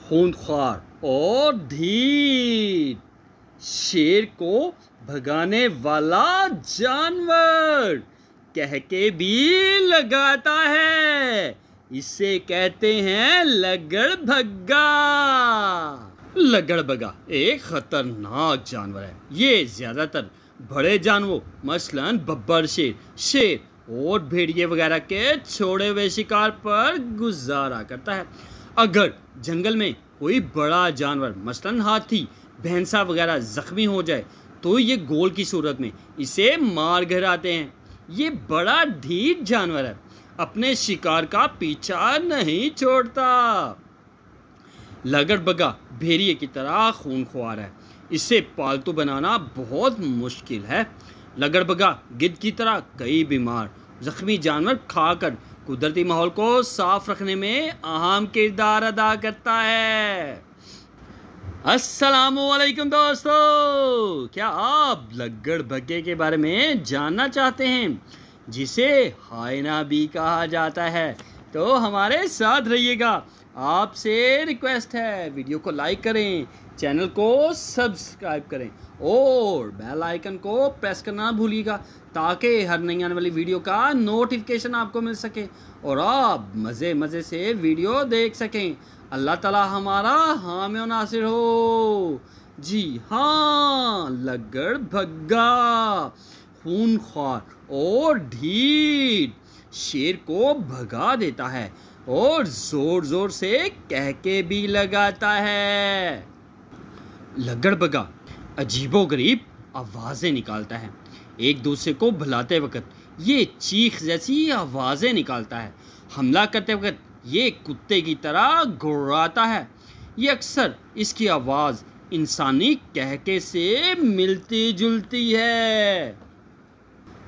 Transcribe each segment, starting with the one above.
खूंखार और धीर, शेर को भगाने वाला जानवर, कह के भी लगाता है। इसे कहते हैं लगड़बग्गा। लगड़बग्गा एक खतरनाक जानवर है। ये ज्यादातर बड़े जानवरों मसलन बब्बर शेर और भेड़िए वगैरह के छोड़े हुए शिकार पर गुजारा करता है। अगर जंगल में कोई बड़ा जानवर मसलन हाथी भैंसा वगैरह जख्मी हो जाए तो ये गोल की सूरत में इसे मार घर आते हैं। ये बड़ा ढीठ जानवर है, अपने शिकार का पीछा नहीं छोड़ता। लगड़बग्गा भेड़िए की तरह खूंखार है। इसे पालतू बनाना बहुत मुश्किल है। लगड़बग्गा गिद्ध की तरह कई बीमार जख्मी जानवर खाकर कुदरती माहौल को साफ रखने में अहम किरदार अदा करता है। अस्सलामुअलैकुम दोस्तों, क्या आप लगड़बग्गे के बारे में जानना चाहते हैं, जिसे हाइना भी कहा जाता है? तो हमारे साथ रहिएगा। आपसे रिक्वेस्ट है, वीडियो को लाइक करें, चैनल को सब्सक्राइब करें और बेल आइकन को प्रेस करना ना भूलिएगा, ताकि हर नई आने वाली वीडियो का नोटिफिकेशन आपको मिल सके और आप मज़े से वीडियो देख सकें। अल्लाह ताला हमारा हामी और नासिर हो। जी हाँ, लगड़बग्गा खूंखार और ढीठ, शेर को भगा देता है और जोर जोर से कह के भी लगाता है। लगड़बग्गा अजीबोगरीब आवाज़ें निकालता है। एक दूसरे को भुलाते वक्त ये चीख जैसी आवाज़ें निकालता है। हमला करते वक्त ये कुत्ते की तरह गुर्राता है। ये अक्सर इसकी आवाज़ इंसानी कहके से मिलती जुलती है।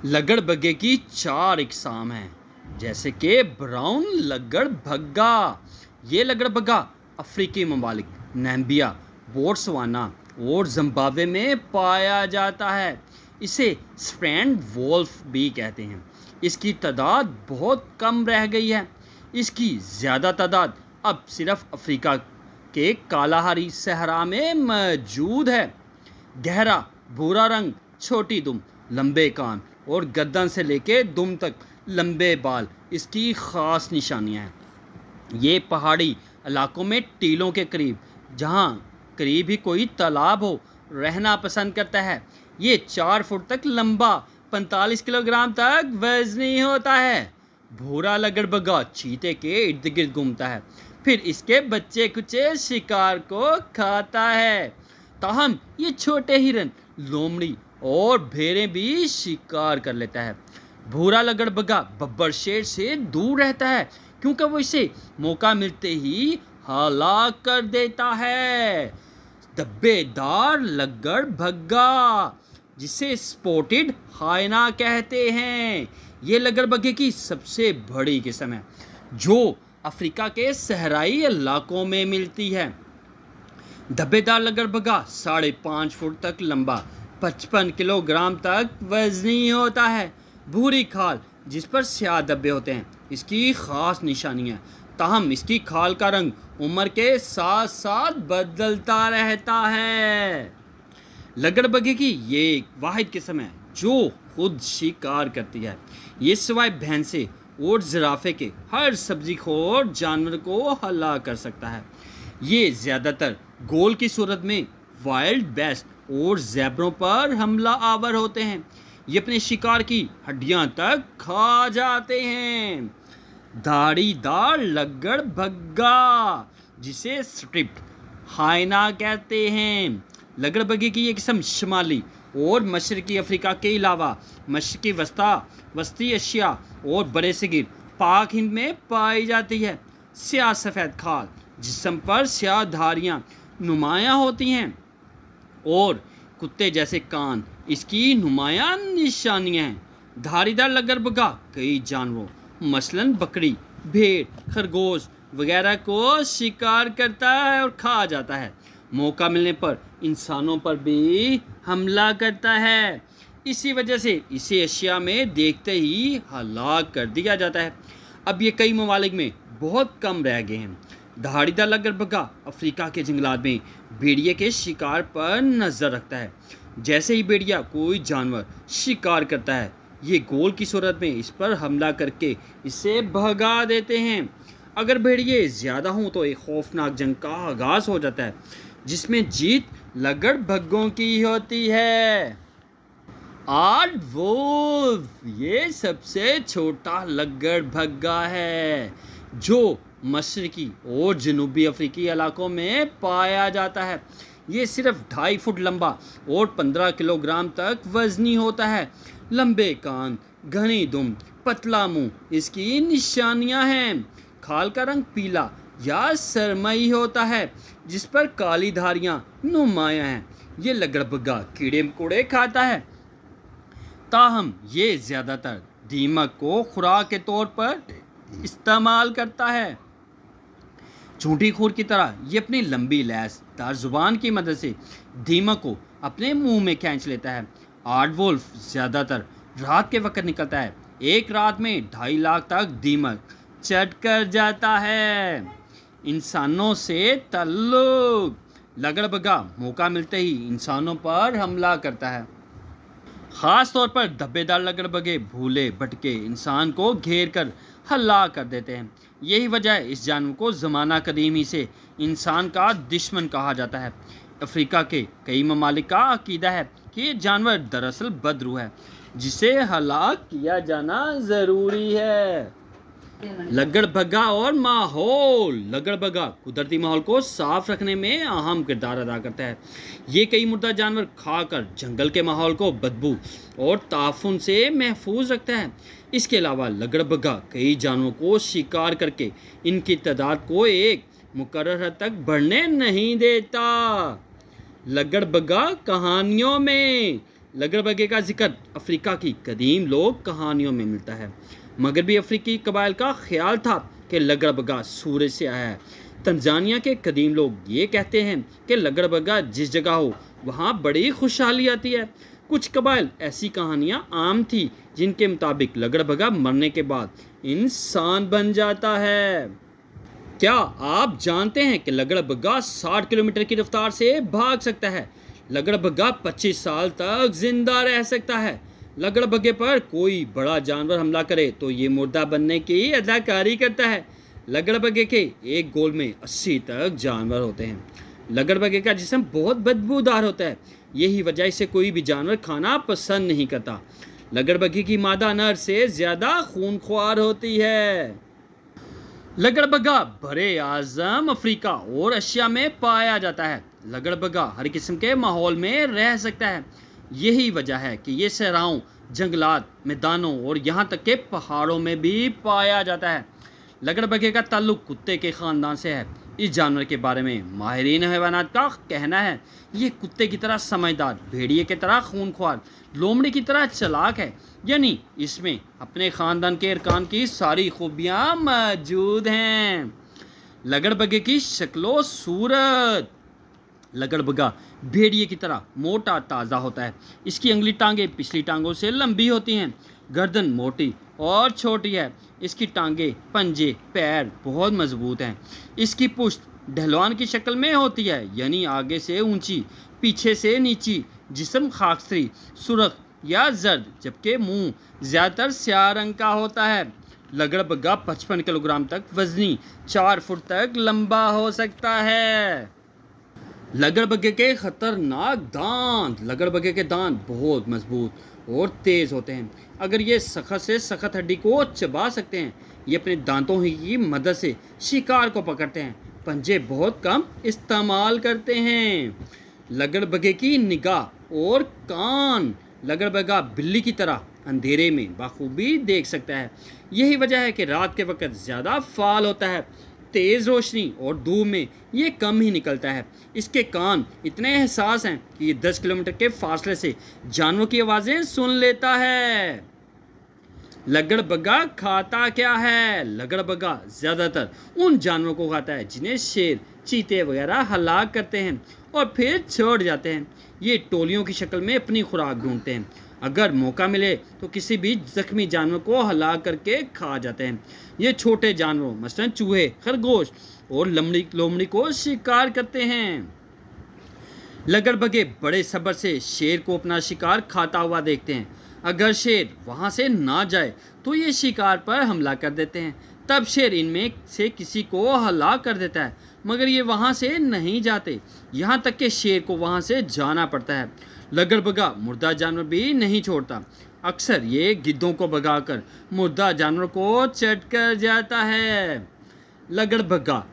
लगड़बग्गे की 4 इकसाम हैं, जैसे कि ब्राउन लगड़बग्गा। ये लगड़बग्गा अफ्रीकी ममालिक नामीबिया, बोट्सवाना और जिम्बाब्वे में पाया जाता है। इसे स्प्रैंड वोल्फ भी कहते हैं। इसकी तादाद बहुत कम रह गई है। इसकी ज़्यादा तादाद अब सिर्फ अफ्रीका के कालाहारी सहरा में मौजूद है। गहरा भूरा रंग, छोटी दुम, लंबे कान और गर्दन से लेके दुम तक लंबे बाल इसकी ख़ास निशानियां हैं। ये पहाड़ी इलाकों में टीलों के करीब, जहाँ करीब ही कोई तालाब हो, रहना पसंद करता है। ये 4 फुट तक लंबा, 45 किलोग्राम तक वजनी होता है। भूरा लगड़बग्गा चीते के इर्द गिर्द घूमता है, फिर इसके बच्चे कुचे शिकार को खाता है। ताहम ये छोटे हिरन, लोमड़ी और भेड़ें भी शिकार कर लेता है। भूरा लगड़बग्गा बब्बर शेर से दूर रहता है, क्योंकि वो इसे मौका मिलते ही हलाक कर देता है। धब्बेदार लगड़बग्गा, जिसे स्पॉटेड हाइना कहते हैं, ये लगड़बग्गे की सबसे बड़ी किस्म है, जो अफ्रीका के सहराई इलाकों में मिलती है। धब्बेदार लगड़बग्गा 5.5 फुट तक लंबा, 55 किलोग्राम तक वजनी होता है। भूरी खाल जिस पर स्याह धब्बे होते हैं इसकी ख़ास निशानियाँ। ताहम इसकी खाल का रंग उम्र के साथ साथ बदलता रहता है। लगड़बग्गे की ये एक वाहिद किस्म है जो खुद शिकार करती है। ये सिवाय भैंसे और जिराफे के हर सब्जीखोर जानवर को हलाक कर सकता है। ये ज़्यादातर गोल की सूरत में वाइल्ड बेस्ट और ज़ेब्रों पर हमला आवर होते हैं। ये अपने शिकार की हड्डियां तक खा जाते हैं। धाड़ीदार लगड़बग्गा, जिसे स्ट्रिप्ड हाइना कहते हैं। लगड़बग्गे की ये किस्म शुमाली और मशरकी अफ्रीका के अलावा मशरकी वस्ती एशिया और बड़े सगीर पाक हिंद में पाई जाती है। स्याह सफ़ेद खाल, जिस्म पर स्याह धारियाँ नुमायाँ होती हैं और कुत्ते जैसे कान इसकी नुमायाँ निशानियाँ हैं। धारीदार लगड़बग्गा कई जानवरों मसलन बकरी, भेड़, खरगोश वगैरह को शिकार करता है और खा जाता है। मौका मिलने पर इंसानों पर भी हमला करता है। इसी वजह से इसे एशिया में देखते ही हलाक कर दिया जाता है। अब ये कई ममालिक में बहुत कम रह गए हैं, धाड़ीदार लगड़बग्गा अफ्रीका के जंगलात में भेड़िए के शिकार पर नजर रखता है। जैसे ही भेड़िया कोई जानवर शिकार करता है, ये गोल की सूरत में इस पर हमला करके इसे भगा देते हैं। अगर भेड़िए ज़्यादा हों तो एक खौफनाक जंग का आगाज़ हो जाता है, जिसमें जीत लगड़बग्गों की होती है। आर्डवुल्फ ये सबसे छोटा लगड़बग्गा है जो मशरकी और जनूबी अफ्रीकी इलाकों में पाया जाता है। ये सिर्फ 2.5 फुट लंबा और 15 किलोग्राम तक वजनी होता है। लंबे कान, घनी दुम, पतला मुंह इसकी निशानियां हैं। खाल का रंग पीला या सरमई होता है, जिस पर काली धारियां नुमायां हैं। ये लगड़बग्गा कीड़े मकोड़े खाता है, ताहम ये ज़्यादातर दीमक को खुराक के तौर पर इस्तेमाल करता है। चूंटी खोर की तरह ये अपनी लंबी लैसदार जुबान की मदद से दीमक को अपने मुंह में खींच लेता है। आर्डवुल्फ ज़्यादातर रात के वक्त निकलता है। एक रात में 2.5 लाख तक दीमक चट कर जाता है। इंसानों से ताल्लुक, लगड़बग्गा मौका मिलते ही इंसानों पर हमला करता है। ख़ास तौर पर धब्बेदार लगड़बग्गे भूले भटके इंसान को घेर कर हल्ला कर देते हैं। यही वजह है इस जानवर को ज़माना कदीम ही से इंसान का दुश्मन कहा जाता है। अफ्रीका के कई ममालिक का अकीदा है कि ये जानवर दरअसल बदरूह है, जिसे हलाक किया जाना ज़रूरी है। लगड़बग्गा और माहौल, लगड़बग्गा कुदरती माहौल को साफ रखने में अहम किरदार अदा करता है। ये कई मुर्दा जानवर खाकर जंगल के माहौल को बदबू और ताफुन से महफूज रखता है। इसके अलावा लगड़बग्गा कई जानवरों को शिकार करके इनकी तादाद को एक मुकर्रर हद तक बढ़ने नहीं देता। लगड़बग्गा कहानियों में, लगड़बग्गे का जिक्र अफ्रीका की कदीम लोक कहानियों में मिलता है। मगरबी अफ्रीकी कबाइल का ख्याल था कि लगड़बग्गा सूरज से आया है। तंजानिया के कदीम लोग ये कहते हैं कि लगड़बग्गा जिस जगह हो वहाँ बड़ी खुशहाली आती है। कुछ कबाइल ऐसी कहानियाँ आम थी जिनके मुताबिक लगड़बग्गा मरने के बाद इंसान बन जाता है। क्या आप जानते हैं कि लगड़बग्गा 60 किलोमीटर की रफ्तार से भाग सकता है? लगड़बग्गा 25 साल तक जिंदा रह सकता है। लगड़बग्गे पर कोई बड़ा जानवर हमला करे तो ये मुर्दा बनने की अदाकारी करता है। लगड़बग्गे के एक गोल में 80 तक जानवर होते हैं। लगड़बग्गे का जिस्म बहुत बदबूदार होता है, यही वजह इसे कोई भी जानवर खाना पसंद नहीं करता। लगड़बग्गे की मादा नर से ज़्यादा खूनख्वार होती है। लगड़बग्गा बड़े आज़म अफ्रीका और एशिया में पाया जाता है। लगड़बग्गा हर किस्म के माहौल में रह सकता है। यही वजह है कि ये सहराओं, जंगलात, मैदानों और यहाँ तक के पहाड़ों में भी पाया जाता है। लगड़बग्गे का ताल्लुक कुत्ते के ख़ानदान से है। इस जानवर के बारे में माहिरीन हैवानात का कहना है ये कुत्ते की तरह समझदार, भेड़िए की तरह खूनख्वार, लोमड़ी की तरह चालाक है। यानी इसमें अपने ख़ानदान के अरकान की सारी खूबियाँ मौजूद हैं। लगड़बग्गे की शक्लो सूरत, लगड़बग्गा भेड़िए की तरह मोटा ताज़ा होता है। इसकी अंगली टांगें पिछली टांगों से लंबी होती हैं। गर्दन मोटी और छोटी है। इसकी टांगें, पंजे, पैर बहुत मजबूत हैं। इसकी पुश्त ढलवान की शक्ल में होती है, यानी आगे से ऊंची, पीछे से नीची। जिस्म खाकसरी, सुर्ख या जर्द, जबकि मुंह ज़्यादातर स्याह रंग का होता है। लगड़बग्गा 55 किलोग्राम तक वजनी, 4 फुट तक लंबा हो सकता है। लगड़बग्गे के खतरनाक दांत, लगड़बग्गे के दांत बहुत मजबूत और तेज़ होते हैं। अगर ये सख्त से सख्त हड्डी को चबा सकते हैं। ये अपने दांतों ही की मदद से शिकार को पकड़ते हैं। पंजे बहुत कम इस्तेमाल करते हैं। लगड़बग्गे की निगाह और कान, लगड़बग्गा बिल्ली की तरह अंधेरे में बखूबी देख सकता है। यही वजह है कि रात के वक्त ज़्यादा फाल होता है। तेज़ रोशनी और धूप में ये कम ही निकलता है। इसके कान इतने एहसास हैं कि ये 10 किलोमीटर के फासले से जानवरों की आवाज़ें सुन लेता है। लगड़बग्गा खाता क्या है? लगड़बग्गा ज़्यादातर उन जानवरों को खाता है जिन्हें शेर, चीते वगैरह हलाक करते हैं और फिर छोड़ जाते हैं। ये टोलियों की शक्ल में अपनी खुराक ढूंढते हैं। अगर मौका मिले तो किसी भी जख्मी जानवर को हला करके खा जाते हैं। ये छोटे जानवरों मसलन चूहे, खरगोश और लोमड़ी को शिकार करते हैं। लगड़बगे बड़े सब्र से शेर को अपना शिकार खाता हुआ देखते हैं। अगर शेर वहां से ना जाए तो ये शिकार पर हमला कर देते हैं। तब शेर इनमें से किसी को हलाक कर देता है, मगर ये वहां से नहीं जाते, यहाँ तक कि शेर को वहां से जाना पड़ता है। लगड़बगा मुर्दा जानवर भी नहीं छोड़ता। अक्सर ये गिद्धों को भगाकर मुर्दा जानवर को चट कर जाता है। लगड़बगा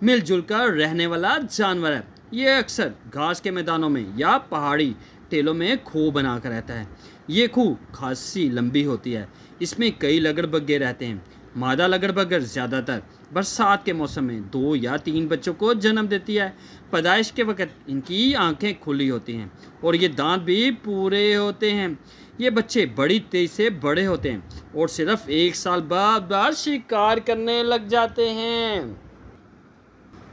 मिलजुल कर रहने वाला जानवर है। ये अक्सर घास के मैदानों में या पहाड़ी टेलों में खो बनाकर रहता है। ये खूह खासी लंबी होती है। इसमें कई लगड़बग्गे रहते हैं। मादा लगड़बगर ज़्यादातर बरसात के मौसम में 2 या 3 बच्चों को जन्म देती है। पैदाइश के वक्त इनकी आंखें खुली होती हैं और ये दांत भी पूरे होते हैं। ये बच्चे बड़ी तेज़ी से बड़े होते हैं और सिर्फ 1 साल बाद शिकार करने लग जाते हैं।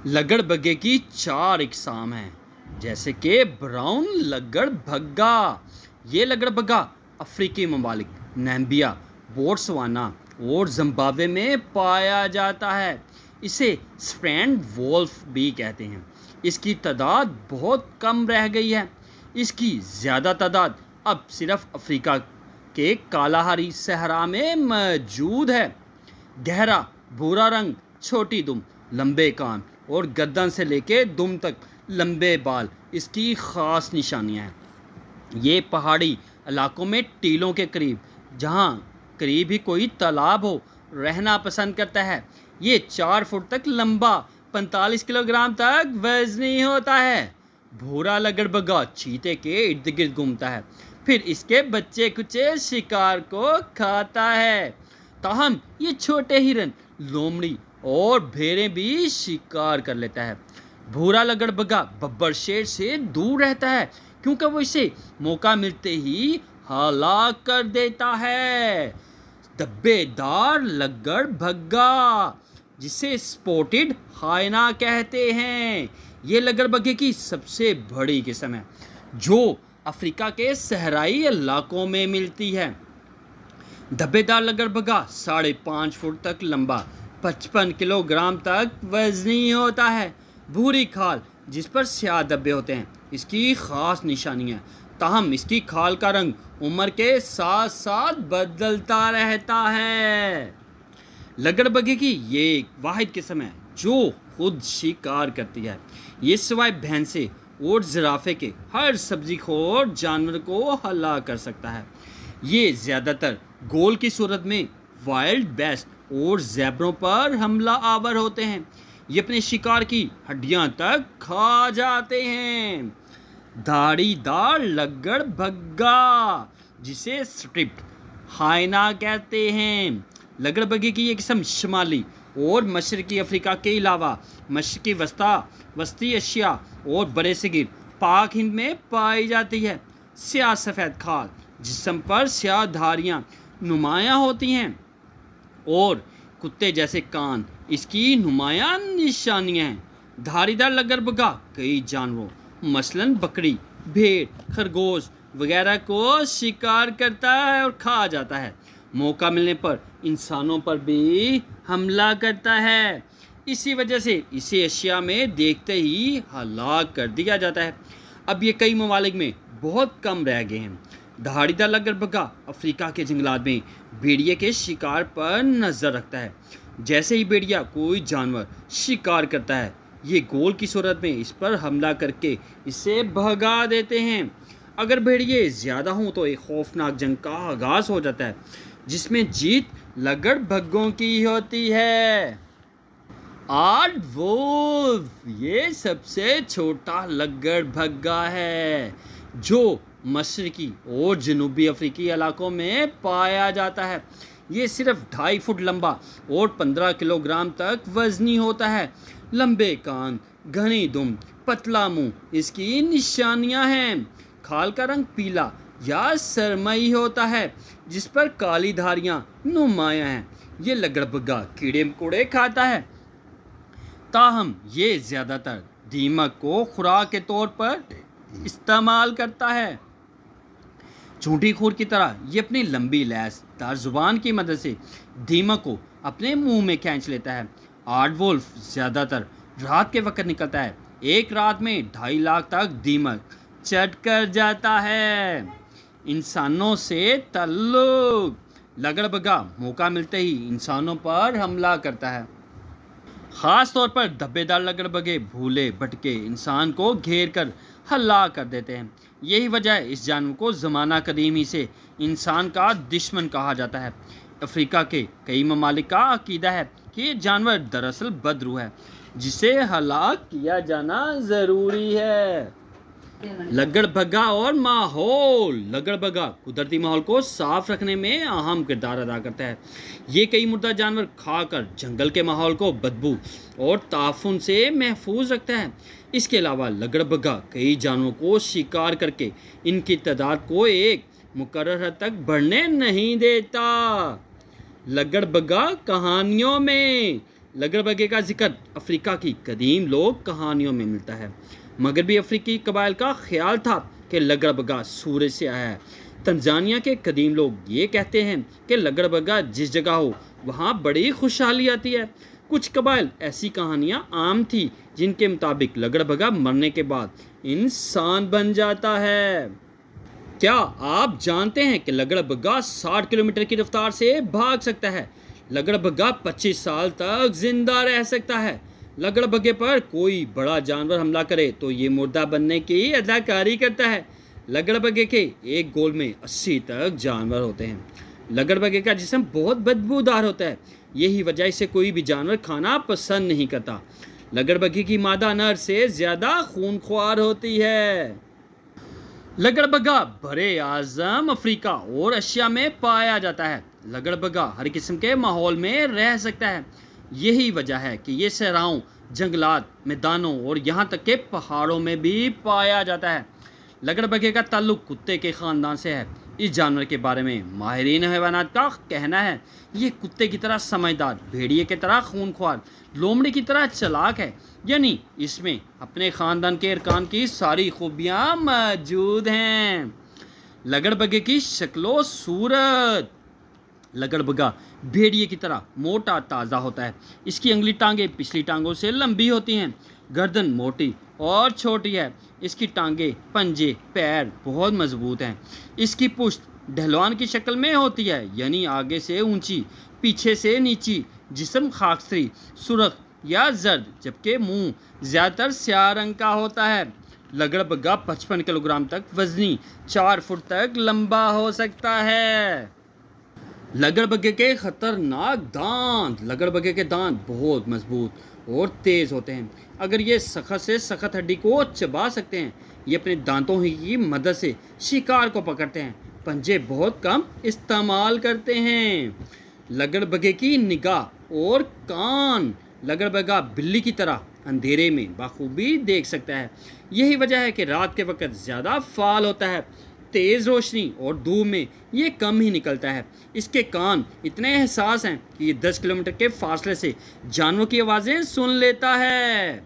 लगड़बग्गे की 4 इकसाम हैं, जैसे कि ब्राउन लगड़बग्गा। ये लगड़बग्गा अफ्रीकी ममालिक नामीबिया, बोट्सवाना और जिम्बाब्वे में पाया जाता है। इसे स्प्रैंड वोल्फ भी कहते हैं। इसकी तादाद बहुत कम रह गई है। इसकी ज़्यादा तादाद अब सिर्फ अफ्रीका के कालाहारी सहरा में मौजूद है। गहरा भूरा रंग, छोटी दुम, लंबे कान और गर्दन से लेकर दुम तक लंबे बाल इसकी ख़ास निशानियां हैं। ये पहाड़ी इलाकों में टीलों के करीब, जहाँ करीब ही कोई तालाब हो, रहना पसंद करता है। ये 4 फुट तक लंबा, 45 किलोग्राम तक वजनी होता है। भूरा लगड़बग्गा चीते के इर्द गिर्द घूमता है, फिर इसके बच्चे कुचे शिकार को खाता है। ताहम ये छोटे हिरन, लोमड़ी और भेड़ें भी शिकार कर लेता है। भूरा लगड़बग्गा बब्बर शेर से दूर रहता है, क्योंकि वो इसे मौका मिलते ही हलाक कर देता है। धब्बेदार लगड़बग्गा, जिसे स्पॉटेड हाइना कहते हैं, ये लगड़बग्गे की सबसे बड़ी किस्म है, जो अफ्रीका के सहराई इलाकों में मिलती है। धब्बेदार लगड़बग्गा 5.5 फुट तक लंबा, 55 किलोग्राम तक वजनी होता है। भूरी खाल जिस पर स्याह धब्बे होते हैं इसकी ख़ास निशानियाँ। ताहम इसकी खाल का रंग उम्र के साथ साथ बदलता रहता है। लगड़बग्गे की ये एक वाहिद किस्म है जो खुद शिकार करती है। ये सिवाय भैंसे और ज़राफ़े के हर सब्ज़ीखोर जानवर को हला कर सकता है। ये ज़्यादातर गोल की सूरत में वाइल्ड बेस्ट और ज़ेब्रों पर हमला आवर होते हैं। ये अपने शिकार की हड्डियां तक खा जाते हैं। धाड़ीदार लगड़बग्गा, जिसे स्ट्रिप्ड हाइना कहते हैं। लगड़बग्गे की ये किस्म शुमाली और मशरकी अफ्रीका के अलावा मशरकी वस्ती एशिया और बड़े सगीर पाक हिंद में पाई जाती है। स्याह सफ़ेद खाल, जिस्म पर स्याह धारियाँ नुमायाँ होती हैं और कुत्ते जैसे कान इसकी नुमायाँ निशानियाँ हैं। धारीदार लगड़बग्गा कई जानवरों मसलन बकरी, भेड़, खरगोश वगैरह को शिकार करता है और खा जाता है। मौका मिलने पर इंसानों पर भी हमला करता है। इसी वजह से इसे एशिया में देखते ही हलाक कर दिया जाता है। अब ये कई ममालिक में बहुत कम रह गए हैं। धाड़ीदार लगड़बग्गा अफ्रीका के जंगलात में भेड़िए के शिकार पर नज़र रखता है। जैसे ही भेड़िया कोई जानवर शिकार करता है, ये गोल की सूरत में इस पर हमला करके इसे भगा देते हैं। अगर भेड़िए ज़्यादा हों तो एक खौफनाक जंग का आगाज़ हो जाता है, जिसमें जीत लगड़बग्गों की होती है। आर्डवुल्फ ये सबसे छोटा लगड़बग्गा है, जो मशरकी और जनूबी अफ्रीकी इलाकों में पाया जाता है। ये सिर्फ 2.5 फुट लंबा और 15 किलोग्राम तक वजनी होता है। लंबे कान, घनी दुम, पतला मुंह इसकी निशानियां हैं। खाल का रंग पीला या सरमई होता है, जिस पर काली धारियां नुमायां हैं। ये लगड़बग्गा कीड़े मकोड़े खाता है। ताहम ये ज़्यादातर दीमक को खुराक के तौर पर इस्तेमाल करता है। चूंटीखोर की तरह ये अपनी लंबी लैसदार जुबान की मदद से दीमक को अपने मुंह में खींच लेता है। आर्डवुल्फ ज़्यादातर रात के वक्त निकलता है। एक रात में 2.5 लाख तक दीमक चट कर जाता है। इंसानों से ताल्लुक। लगड़बगा मौका मिलते ही इंसानों पर हमला करता है। ख़ास तौर पर धब्बेदार लगड़बगे भूले भटके इंसान को घेर कर हल्ला कर देते हैं। यही वजह है इस जानवर को ज़माना कदीम ही से इंसान का दुश्मन कहा जाता है। अफ्रीका के कई ममालिक का अकीदा है कि ये जानवर दरअसल बदरूह है जिसे हलाक किया जाना ज़रूरी है। लगड़बगा और माहौल। लगड़बगा कुदरती माहौल को साफ रखने में अहम किरदार अदा करता है। ये कई मुर्दा जानवर खाकर जंगल के माहौल को बदबू और ताफुन से महफूज रखता है। इसके अलावा लगड़बगा कई जानवरों को शिकार करके इनकी तादाद को एक मुकर्रर हद तक बढ़ने नहीं देता। लगड़बगा कहानियों में। लगड़बगे का जिक्र अफ्रीका की कदीम लोक कहानियों में मिलता है। मगरबी अफ्रीकी कबाइल का ख्याल था कि लगड़बगा सूरज से आया है। तंजानिया के कदीम लोग ये कहते हैं कि लगड़बगा जिस जगह हो वहाँ बड़ी खुशहाली आती है। कुछ कबाइल ऐसी कहानियाँ आम थी जिनके मुताबिक लगड़बगा मरने के बाद इंसान बन जाता है। क्या आप जानते हैं कि लगड़बगा 60 किलोमीटर की रफ्तार से भाग सकता है? लगड़बगा 25 साल तक जिंदा रह सकता है। लगड़बगे पर कोई बड़ा जानवर हमला करे तो ये मुर्दा बनने की अदाकारी करता है। लगड़बगे के एक गोल में 80 तक जानवर होते हैं। लगड़बगे का जिस्म बहुत बदबूदार होता है। यही वजह इसे कोई भी जानवर खाना पसंद नहीं करता। लगड़बगे की मादा नर से ज़्यादा खूनख्वार होती है। लगड़बगा बरे आज़म अफ्रीका और एशिया में पाया जाता है। लगड़बगा हर किस्म के माहौल में रह सकता है। यही वजह है कि ये सहराओं, जंगलात, मैदानों और यहाँ तक के पहाड़ों में भी पाया जाता है। लगड़बगे का ताल्लुक कुत्ते के ख़ानदान से है। इस जानवर के बारे में माहिरीन हैवानात का कहना है ये कुत्ते की तरह समझदार, भेड़िए की तरह खूनख्वार, लोमड़ी की तरह चालाक है। यानी इसमें अपने ख़ानदान के अरकान की सारी खूबियाँ मौजूद हैं। लगड़बगे की शक्लो सूरत। लगड़बगा भेड़िए की तरह मोटा ताज़ा होता है। इसकी अंगली टांगें पिछली टांगों से लंबी होती हैं। गर्दन मोटी और छोटी है। इसकी टांगें, पंजे, पैर बहुत मजबूत हैं। इसकी पुश्त ढलवान की शक्ल में होती है, यानी आगे से ऊंची, पीछे से नीची। जिस्म खाकसरी, सुर्ख या जर्द, जबकि मुंह ज़्यादातर स्याह रंग का होता है। लगड़बगा 55 किलोग्राम तक वजनी, 4 फुट तक लंबा हो सकता है। लगड़बगे के खतरनाक दांत। लगड़बगे के दांत बहुत मजबूत और तेज़ होते हैं। अगर ये सख्त से सख्त हड्डी को चबा सकते हैं। ये अपने दांतों ही की मदद से शिकार को पकड़ते हैं। पंजे बहुत कम इस्तेमाल करते हैं। लगड़बगे की निगाह और कान। लगड़बगा बिल्ली की तरह अंधेरे में बखूबी देख सकता है। यही वजह है कि रात के वक्त ज़्यादा फाल होता है। तेज़ रोशनी और धूप में ये कम ही निकलता है। इसके कान इतने एहसास हैं कि ये 10 किलोमीटर के फासले से जानवरों की आवाज़ें सुन लेता है।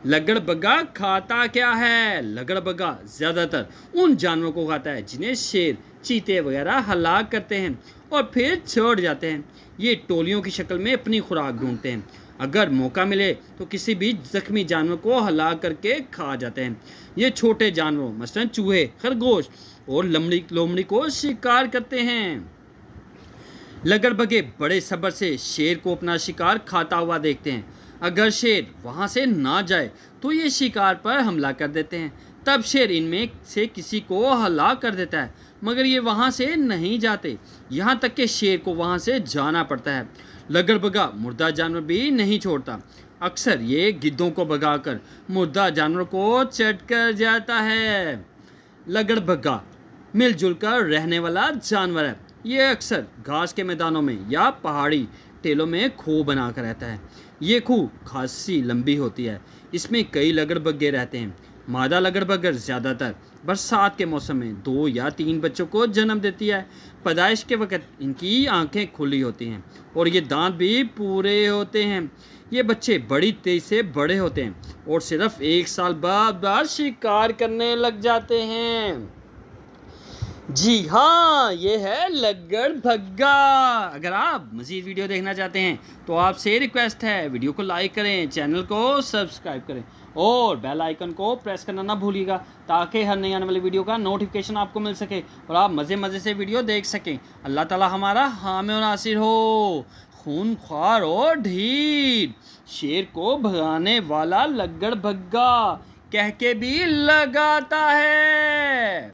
लगड़बगा खाता क्या है? लगड़बगा ज़्यादातर उन जानवरों को खाता है जिन्हें शेर, चीते वगैरह हलाक करते हैं और फिर छोड़ जाते हैं। ये टोलियों की शक्ल में अपनी खुराक ढूंढते हैं। अगर मौका मिले तो किसी भी जख्मी जानवर को हलाक करके खा जाते हैं। ये छोटे जानवरों मसलन चूहे, खरगोश और लोमड़ी को शिकार करते हैं। लगड़बगे बड़े सब्र से शेर को अपना शिकार खाता हुआ देखते हैं। अगर शेर वहाँ से ना जाए तो ये शिकार पर हमला कर देते हैं। तब शेर इनमें से किसी को हलाक कर देता है, मगर ये वहाँ से नहीं जाते। यहाँ तक कि शेर को वहाँ से जाना पड़ता है। लगड़बगा मुर्दा जानवर भी नहीं छोड़ता। अक्सर ये गिद्धों को भगाकर मुर्दा जानवर को चट कर जाता है। लगड़बगा मिलजुल कर रहने वाला जानवर है। ये अक्सर घास के मैदानों में या पहाड़ी टेलों में खो बनाकर रहता है। ये खूह खासी लंबी होती है। इसमें कई लगड़बगे रहते हैं। मादा लगड़बगर ज़्यादातर बरसात के मौसम में 2 या 3 बच्चों को जन्म देती है। पैदाइश के वक्त इनकी आंखें खुली होती हैं और ये दांत भी पूरे होते हैं। ये बच्चे बड़ी तेज़ी से बड़े होते हैं और सिर्फ 1 साल बाद शिकार करने लग जाते हैं। जी हाँ, ये है लग्गड़ भग्गा। अगर आप मज़ीद वीडियो देखना चाहते हैं तो आपसे रिक्वेस्ट है, वीडियो को लाइक करें, चैनल को सब्सक्राइब करें और बेल आइकन को प्रेस करना ना भूलिएगा, ताकि हर नई आने वाली वीडियो का नोटिफिकेशन आपको मिल सके और आप मज़े से वीडियो देख सकें। अल्लाह ताला हमारा हामी और नासिर हो। खूनख्वार और ढीठ, शेर को भगाने वाला लग्गड़ भग्गा कह के भी लगाता है।